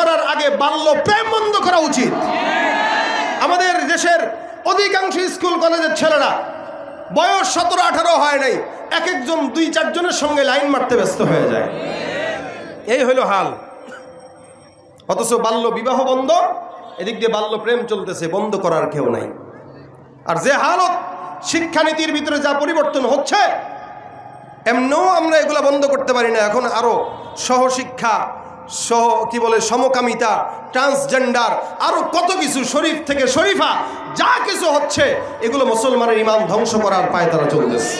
করার আগে বাল্য প্রেম বন্ধ করা উচিত। আমাদের দেশের অধিকাংশ স্কুল কলেজের ছেলেরা বয়স 17-18 হয় নাই, এক একজন 2-4 জনের সঙ্গে লাইন মারতে ব্যস্ত হয়ে যায়। এই হইল হাল। অথচ বাল্য বিবাহ বন্ধ, এদিক দিয়ে বাল্য প্রেম চলতেছে, বন্ধ করার কেউ নাই। আর যে হালত শিক্ষানীতির ভিতরে যা পরিবর্তন হচ্ছে, এমনও আমরা এগুলা বন্ধ করতে পারি না। এখন আরো সহশিক্ষা, সমকামিতা, ট্রান্সজেন্ডার, আরো কত কিছু, শরীফ থেকে শরীফা যা কিছু হচ্ছে, এগুলো মুসলমানের ঈমান ধ্বংস করার পায়তারা চলতেছে।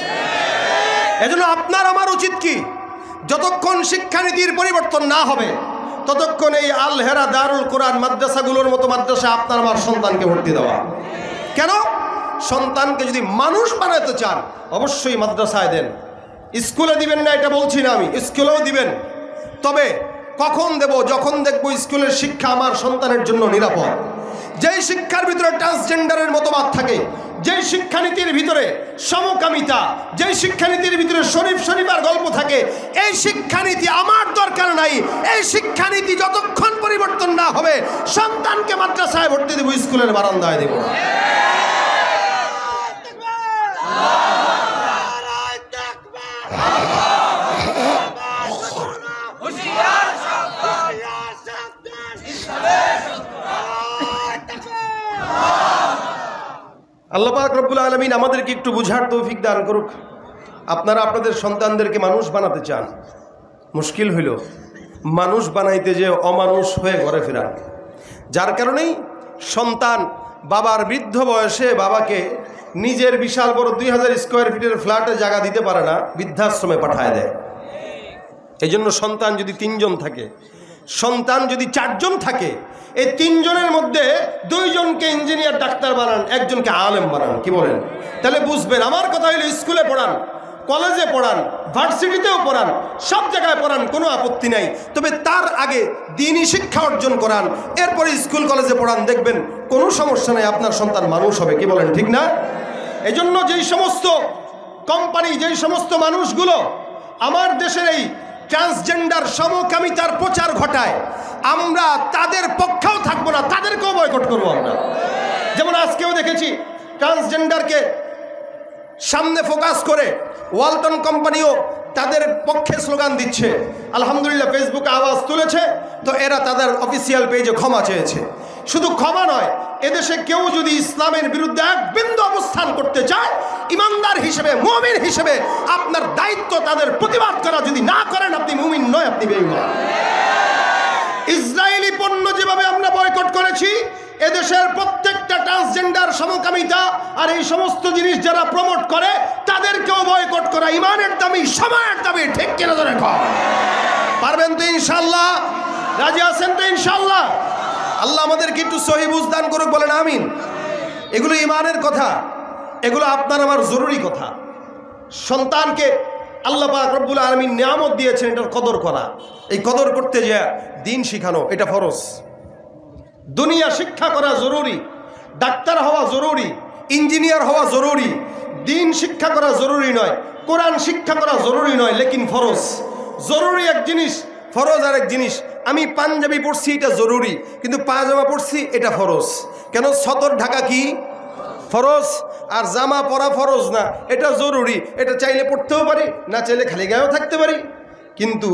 এজন্য আপনার আমার উচিত কি, যতক্ষণ শিক্ষানীতির পরিবর্তন না হবে ততক্ষণ এই আল হেরা দারুল কোরআন মাদ্রাসাগুলোর মতো মাদ্রাসা আপনার আমার সন্তানকে ভর্তি দেওয়া। কেন? সন্তানকে যদি মানুষ বানাতে চান অবশ্যই মাদ্রাসায় দেন। স্কুলে দিবেন না এটা বলছি না আমি, স্কুলেও দিবেন। তবে কখন দেব? যখন দেখব স্কুলের শিক্ষা আমার সন্তানের জন্য নিরাপদ। যেই শিক্ষার ভিতরে ট্রান্সজেন্ডারের মতবাদ থাকে, যেই শিক্ষানীতির ভিতরে সমকামিতা, যেই শিক্ষানীতির ভিতরে শরীফার গল্প থাকে, এই শিক্ষানীতি আমার দরকার নাই। এই শিক্ষানীতি যতক্ষণ পরিবর্তন না হবে সন্তানকে মাদ্রাসায় ভর্তি দেব, স্কুলের বারান্দায় দেব। আল্লাহ পাক রব্বুল আলামিন আমাদেরকে একটু বুঝার তৌফিক দান করুক। আপনারা আপনাদের সন্তানদেরকে মানুষ বানাতে চান, মুশকিল হইল মানুষ বানাইতে যে অমানুষ হয়ে ঘরে ফেরান। যার কারণেই সন্তান বাবার বৃদ্ধ বয়সে বাবাকে নিজের বিশাল বড় 2000 স্কোয়ার ফিটের ফ্ল্যাটে জায়গা দিতে পারে না, বৃদ্ধাশ্রমে পাঠায় দেয়। এই জন্য সন্তান যদি 3 জন থাকে, সন্তান যদি 4 জন থাকে, এই 3 জনের মধ্যে 2 জনকে ইঞ্জিনিয়ার ডাক্তার বানান, 1 জনকে আলেম বানান। কি বলেন? তাহলে বুঝবেন আমার কথা হলো স্কুলে পড়ান, কলেজে পড়ান, ভার্সিটিতেও পড়ান, সব জায়গায় পড়ান, কোনো আপত্তি নাই। তবে তার আগে দ্বীনি শিক্ষা অর্জন করান, এরপরে স্কুল কলেজে পড়ান, দেখবেন কোনো সমস্যা নাই, আপনার সন্তান মানুষ হবে। কি বলেন? ঠিক না? এই জন্য যেই সমস্ত কোম্পানি, যেই সমস্ত মানুষগুলো আমার দেশের এই ট্রান্সজেন্ডার সমকামিতার প্রচার ঘটায়, আমরা তাদের পক্ষেও থাকবো না, তাদেরকেও বয়কট করবো আমরা। যেমন আজকেও দেখেছি ট্রান্সজেন্ডারকে সামনে ফোকাস করে ওয়ালটন কোম্পানিও তাদের পক্ষে স্লোগান দিচ্ছে। আলহামদুলিল্লাহ ফেসবুকে আওয়াজ তুলেছে, তো এরা তাদের অফিসিয়াল পেজে ক্ষমা চেয়েছে। শুধু ক্ষমা নয়, এদেশে কেউ যদি ইসলামের বিরুদ্ধে এক বিন্দু অবস্থান করতে চায়, ইমানদার হিসেবে, মুমিন হিসেবে আপনার দায়িত্ব তাদের প্রতিবাদ করা। যদি না করেন আপনি মুমিন নয়, আপনি বেঈমান। ইসরায়েলি পণ্য যেভাবে আমরা বয়কট করেছি, এদেশের প্রত্যেকটা ট্রান্সজেন্ডার, সমকামিতা আর এই সমস্ত জিনিস যারা প্রমোট করে তাদেরকেও বয়কট করা ইমানের দাবি, সময়ের দাবি। ঠিক কিনা ধরে পারবেন তো ইনশাল্লাহ? রাজি আছেন তো ইনশাল্লাহ? আল্লাহ আমাদেরকে একটু সহি বুঝদান করুক, বলেন আমিন। এগুলো ইমানের কথা, এগুলো আপনার আমার জরুরি কথা। সন্তানকে আল্লাহ পাক রব্বুল আলামিন নিয়ামত দিয়েছেন, এটার কদর করা। এই কদর করতে যে দিন শিখানো, এটা ফরজ। দুনিয়া শিক্ষা করা জরুরি, ডাক্তার হওয়া জরুরি, ইঞ্জিনিয়ার হওয়া জরুরি, দিন শিক্ষা করা জরুরি নয়, কোরআন শিক্ষা করা জরুরি নয়, লেকিন ফরজ। জরুরি এক জিনিস, ফরজ আর এক জিনিস। আমি পাঞ্জাবি পড়ছি এটা জরুরি, কিন্তু পায়জামা পড়ছি এটা ফরজ। কেন? সতর ঢাকা কি ফরজ, আর জামা পরা ফরজ না। এটা জরুরি, এটা চাইলে পড়তেও পারি, না চাইলে খালি গায়েও থাকতে পারি। কিন্তু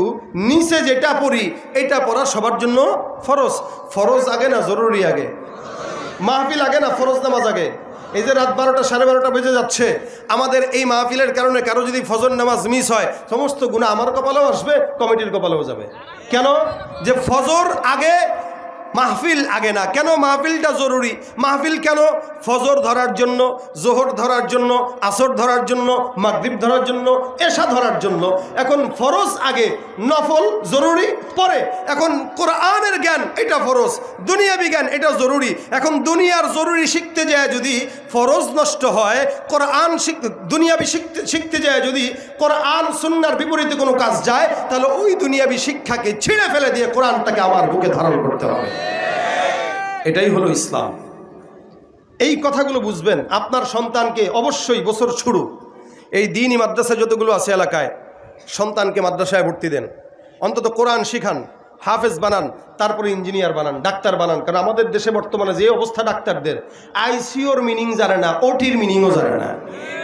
নিচে যেটা পড়ি এটা পড়া সবার জন্য ফরজ। ফরজ আগে না জরুরি আগে? মাহফিল আগে না ফরজ নামাজ আগে? এই যে রাত 12টা 12:30 বেজে যাচ্ছে, আমাদের এই মাহফিলের কারণে কারো যদি ফজর নামাজ মিস হয়, সমস্ত গুনাহ আমার কপালেও আসবে, কমিটির কপালেও যাবে। কেন? যে ফজর আগে, মাহফিল আগে না। কেন? মাহফিলটা জরুরি। মাহফিল কেন? ফজর ধরার জন্য, জোহর ধরার জন্য, আসর ধরার জন্য, মাগরিব ধরার জন্য, এশা ধরার জন্য। এখন ফরজ আগে, নফল জরুরি পরে। এখন কোরআনের জ্ঞান এটা ফরজ, দুনিয়াবি জ্ঞান এটা জরুরি। এখন দুনিয়ার জরুরি শিখতে যায় যদি ফরজ নষ্ট হয়, কোরআন দুনিয়াবি শিখতে যায় যদি কোরআন সুন্নাহর বিপরীতে কোনো কাজ যায়, তাহলে ওই দুনিয়াবি শিক্ষাকে ছিঁড়ে ফেলে দিয়ে কোরআনটাকে আমার বুকে ধারণ করতে হবে। এটাই হলো ইসলাম। এই কথাগুলো বুঝবেন। আপনার সন্তানকে অবশ্যই বছর শুরু এই দ্বীনি মাদ্রাসা যতগুলো আছে এলাকায়, সন্তানকে মাদ্রাসায় ভর্তি দেন, অন্তত কোরআন শিখান। হাফেজ বানান, তারপরে ইঞ্জিনিয়ার বানান, ডাক্তার বানান। কারণ আমাদের দেশে বর্তমানে যে অবস্থা ডাক্তারদের, আইসিইউর মিনিং জানে না, ওটির মিনিংও জানে না।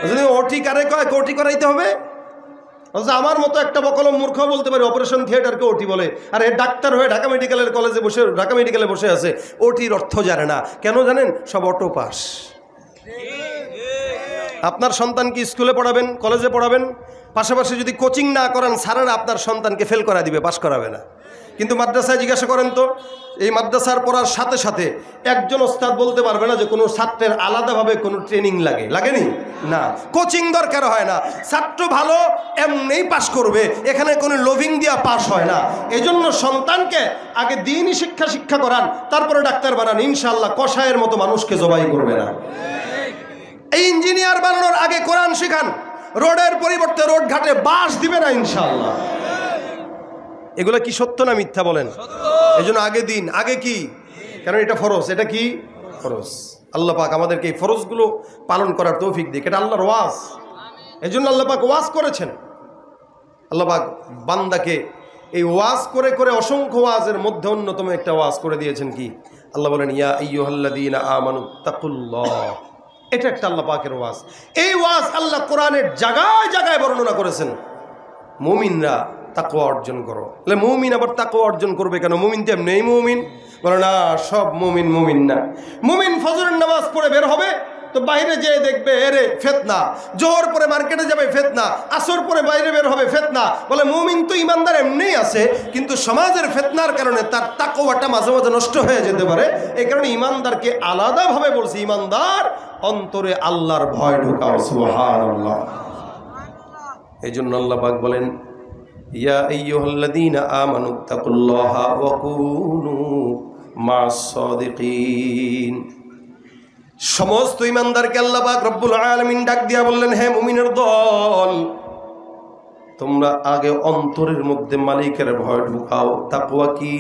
যদি ওটি কারে কয়, ওটি করাইতে হবে। আমার মতো একটা বকলম মূর্খ বলতে পারে অপারেশন থিয়েটারকে ওটি বলে, আর এ ডাক্তার হয়ে ঢাকা মেডিকেলের কলেজে বসে, ঢাকা মেডিকেলে বসে আছে, ওটির অর্থ জানে না। কেন জানেন? সব অটো পাস। আপনার সন্তানকে স্কুলে পড়াবেন, কলেজে পড়াবেন, পাশাপাশি যদি কোচিং না করান, স্যারেরা আপনার সন্তানকে ফেল করা দিবে, পাস করাবে না। কিন্তু মাদ্রাসায় জিজ্ঞাসা করেন তো, এই মাদ্রাসার পড়ার সাথে সাথে একজন ওস্তাদ বলতে পারবে না যে কোনো ছাত্রের আলাদাভাবে কোনো ট্রেনিং লাগেনি না, কোচিং দরকার হয় না। ছাত্র ভালো এমনিই পাস করবে, এখানে কোনো লোভিং দিয়া পাস হয় না। এজন্য সন্তানকে আগে দিনই শিক্ষা করান, তারপরে ডাক্তার বানান। ইনশাআল্লাহ কসাইয়ের মতো মানুষকে জবাই করবে না। এই ইঞ্জিনিয়ার বানানোর আগে কোরআন শিখান, রোডের পরিবর্তে রোড ঘাটে বাস দিবে না ইনশাআল্লাহ। এগুলো কি সত্য না মিথ্যা বলেন? এই জন্য আগে দিন, আগে কি? কারণ এটা ফরজ। এটা কি? ফরজ। আল্লাহ পাক আমাদেরকে এই ফরজগুলো পালন করার তৌফিক দিক। এটা আল্লাহর ওয়াজ, এই জন্য আল্লাহ পাক ওয়াজ করেছেন। আল্লাহ পাক বান্দাকে এই ওয়াজ করে করে অসংখ্য ওয়াজের মধ্যে অন্যতম একটা ওয়াজ করে দিয়েছেন কি? আল্লাহ বলেন, ইয়া আইয়ুহাল্লাযীনা আমানুত্তাকুল্লাহ। এটা একটা আল্লাহ পাকের ওয়াজ। এই ওয়াজ আল্লাহ কোরআনের জায়গায় জায়গায় বর্ণনা করেছেন। মুমিনরা তাকওয়া অর্জন করো। তাহলে মুমিন আবার তাকওয়া অর্জন করবে কেন? মুমিন তো এমনি মুমিন বলে না, সব মুমিন না। মুমিন ফজরের নামাজ পড়ে বের হবে তো বাইরে যেয়ে দেখবে এরে ফিতনা, জোহর পরে মার্কেটে যাবে ফিতনা, আসর পরে বাইরে বের হবে ফিতনা। বলে মুমিন তো ইমানদার এমনিই আছে, কিন্তু সমাজের ফিতনার কারণে তার তাকওয়াটা মাঝে মাঝে নষ্ট হয়ে যেতে পারে। এই কারণে ইমানদারকে আলাদাভাবে বলছি, ইমানদার অন্তরে আল্লাহর ভয় ঢোকাও। সুবহানাল্লাহ। এই জন্য আল্লাহ পাক বলেন, ইয়া আইয়ুহাল্লাযীনা আমানুত্তাকুল্লাহা ওয়া কুনু মা'আস সাদিকিন। সমস্ত ইমানদারকে আল্লাহ পাক রব্বুল আলামিন ডাক দিয়া বললেন, হে মুমিনের দল, তোমরা আগে অন্তরের মধ্যে মালিকের ভয় ঢুকাও। তাকওয়া কি?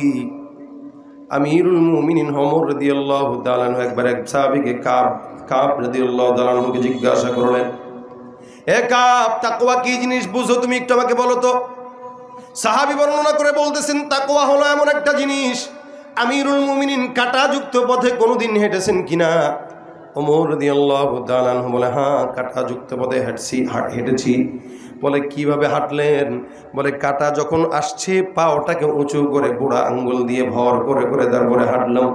আমিরুল মুমিনিন ওমর রাদিয়াল্লাহু তাআলা আনহু একবার এক সাহাবীকে কাব রাদিয়াল্লাহু তাআলা আনহুকে জিজ্ঞাসা করলেন, হে কাব, তাকওয়া কি জিনিস বুঝো তুমি, একটু আমাকে বলো তো। সাহাবী বর্ণনা করে বলতেছেন, তাকওয়া হলো এমন একটা জিনিস, আমিরুল মুমিনিন কাঁটাযুক্ত পথে কোনোদিন হেঁটেছেন কিনা? ওমর রাদিয়াল্লাহু তাআলা আনহু বলে, হ্যাঁ, কাঁটাযুক্ত পথে হেঁটেছি। বলে কিভাবে হাঁটলেন? বলে কাঁটা যখন আসছে পাওটাকে উঁচু করে বুড়া আঙ্গুল দিয়ে ভর করে করে তারপরে হাঁটলাম।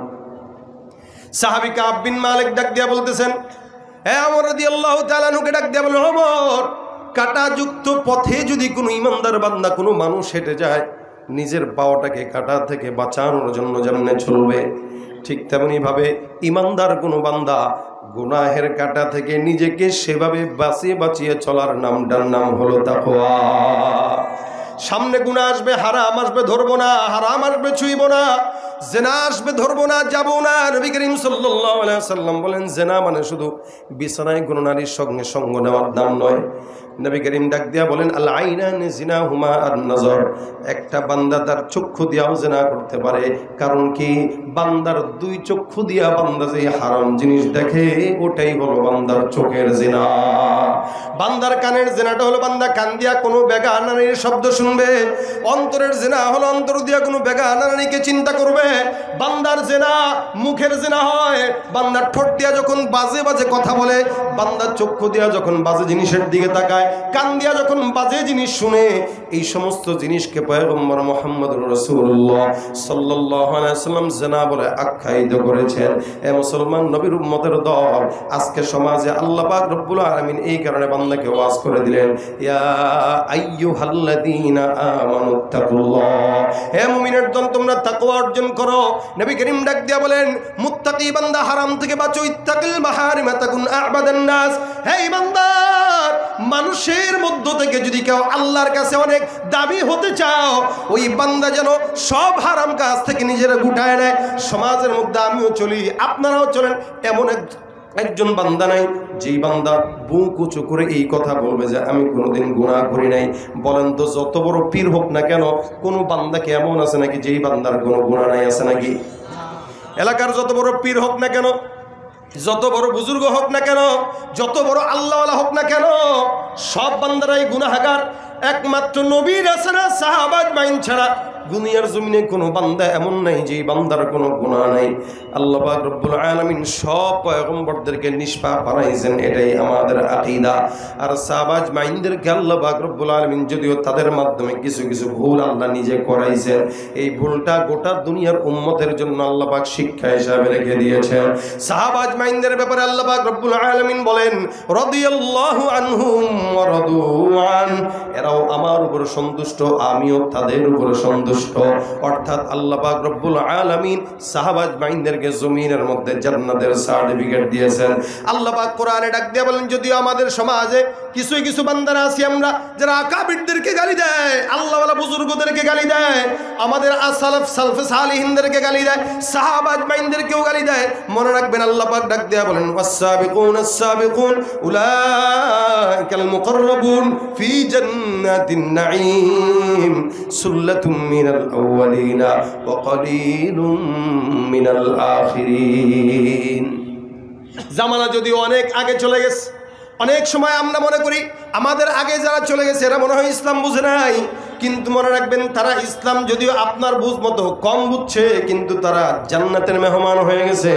সাহাবী কাব বিন মালিক ডাক দিয়া বলতেছেন, হে ওমর রাদিয়াল্লাহু তাআলা আনহুকে ডাক দিয়া বলে, ওমর, কাঁটাযুক্ত পথে যদি কোনো ইমানদার বান্দা, কোনো মানুষ হেঁটে যায়, নিজের পাওয়াটাকে কাঁটা থেকে বাঁচানোর জন্য যেমনে চলবে, ঠিক তেমনি ভাবে ইমানদার কোনো বান্দা গুনাহের কাঁটা থেকে নিজেকে সেভাবে বাঁচিয়ে চলার নামটার নাম হলো তাকওয়া। সামনে গুনাহ আসবে, হারাম আসবে, ধরবো না, হারাম আসবে, ছুঁইব না, জেনা আসবে, ধরবো না, যাবো না। নবী করিম সাল্লাল্লাহু আলাইহি ওয়াসাল্লাম বলেন, জেনা মানে শুধু বিছানায় কোনো নারীর সঙ্গে সঙ্গ নেওয়ার নাম নয়। নবী করিম ডাক দিয়া বলেন, আল আইনানি জিনাহুমা আন-নজর। একটা বান্দা তার চক্ষু দিয়াও জিনা করতে পারে। কারণ কি? বান্দার দুই চক্ষু দিয়া বান্দা যে হারাম জিনিস দেখে, ওটাই হলো বান্দার চোখের জিনা। বান্দার কানের জিনাটা হলো বান্দা কান দিয়া কোনো বেগা নারীর শব্দ শুনবে। অন্তরের জিনা হলো অন্তর দিয়া কোনো বেগা নারীকে চিন্তা করবে। বান্দার জিনা মুখের জিনা হয়, বান্দার ঠোঁট দিয়া যখন বাজে বাজে কথা বলে, বান্দার চক্ষু দিয়া যখন বাজে জিনিসের দিকে তাকায়, কান দিয়া যখন বাজে জিনিস শুনে, এই সমস্ত জিনিসকে পয়গম্বর মুহাম্মদুর রাসূলুল্লাহ সাল্লাল্লাহু আলাইহি ওয়াসাল্লাম জিনা বলে আখ্যায়িত করেছেন। এ মুসলমান নবীর উম্মতের দল, আজকে সমাজে আল্লাহ পাক রব্বুল আলামিন এই কারণে বান্দাকে ওয়াজ করে দিলেন, ইয়া আইয়ুহাল্লাযীনা আমানুত্তাকুল্লাহ। হে মুমিনের দল, তোমরা তাকওয়া অর্জন করো। নবী করিম ডাক দিয়া বলেন, মুত্তাকি বান্দা হারাম থেকে বাঁচো, ইত্তাকিল মাহারিমা তাকুন আ'বাদান নাস। হে ইমানদার, মানুষের মধ্য থেকে যদি কেউ আল্লাহর কাছে অনেক দাবি হতে চাও, ওই বান্দা যেন সব হারাম কাজ থেকে নিজেরা গুটায় নেয়। সমাজের মধ্যে আমিও চলি, আপনারাও চলেন, এমন একজন বান্দা নাই যেই বান্দা বুক উঁচু করে এই কথা বলবে যে আমি কোনোদিন গুনাহ করি নাই। বলেন তো, যত বড় পীর হোক না কেন, কোনো বান্দা কি এমন আছে নাকি যেই বান্দার কোনো গুনাহ নাই? আছে নাকি? এলাকার যত বড় পীর হোক না কেন, যত বড় বুজুর্গ হোক না কেন, যত বড় আল্লাহওয়ালা হোক না কেন, সব বান্দারাই গুনাহগার। একমাত্র নবী রাসূল সাহাবা আজমাইন ছাড়া দুনিয়ার জমিনে কোনো বান্দা এমন নাই যে বান্দার কোনো গুনাহ নাই। আল্লাহ পাক রব্বুল আলামিন সব পয়গম্বরদেরকে নিষ্পাপ বানাইছেন, এটাই আমাদের আকীদা। আর সাহাবা আজমাইনদেরকে আল্লাহ পাক রব্বুল আলামিন যদিও তাদের মাধ্যমে কিছু কিছু ভুল আল্লাহ নিজে করাইছেন, এই ভুলটা গোটা দুনিয়ার উম্মতের জন্য আল্লাহ পাক শিক্ষা হিসাবে রেখে দিয়েছেন। সাহাবা আজমাইনদের ব্যাপারে আল্লাহ পাক রব্বুল আলামিন বলেন, রাদিয়াল্লাহু আনহুম ওয়া রাদু আন, এরাও আমার উপর সন্তুষ্ট, আমিও তাদের উপর সন্তুষ্ট। অর্থাৎ আল্লাহ পাক রব্বুল আলামিন সাহাবা আজমাইনদেরকে জমিনের মধ্যে জান্নাতের সার্টিফিকেট দিয়েছেন। আল্লাহ পাক কোরআনে ডাক দিয়ে বলেন, যদিও আমাদের সমাজে কিছু কিছু বান্দারা আছি আমরা যারা আকাবিরদেরকে গালি দেয়, আল্লাহওয়ালা বুজুর্গদেরকে গালি দেয়, আমাদের আসলাফ সালফে সালিহিনদেরকে গালি দেয়, সাহাবা আজমাইনদেরকেও গালি দেয়। মনে রাখবেন আল্লাহ পাক ডাক দিয়ে বলেন, ওয়াস-সাবিকুন আস-সাবিকুন উলাইকাল মুকাররাবুন ফি জান্নাতিন নাঈম সুল্লাতুম মিনাল আউয়ালিনা ওয়া কলিলুম মিনাল আখিরিন। জামানা যদিও অনেক আগে চলে গেছে, অনেক সময় আমরা মনে করি আমাদের আগে যারা চলে গেছে এরা মনে হয় ইসলাম বুঝে নাই, কিন্তু মনে রাখবেন তারা ইসলাম যদিও আপনার বুঝ মতো কম বুঝছে, কিন্তু তারা জান্নাতের মেহমান হয়ে গেছে।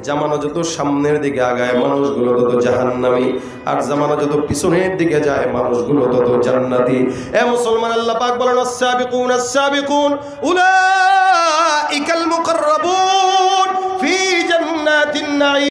জামানা যত সামনের দিকে আগায় মানুষগুলো তত জাহান্নামী, আর জামানা যত পিছনের দিকে যায় মানুষগুলো তত জান্নাতি। এ মুসলমান, আল্লাহ পাক বলেন, আস-সাবিকুন আস-সাবিকুন উলাইকাল মুকাররাবুন ফি জান্নাতিন নাঈম।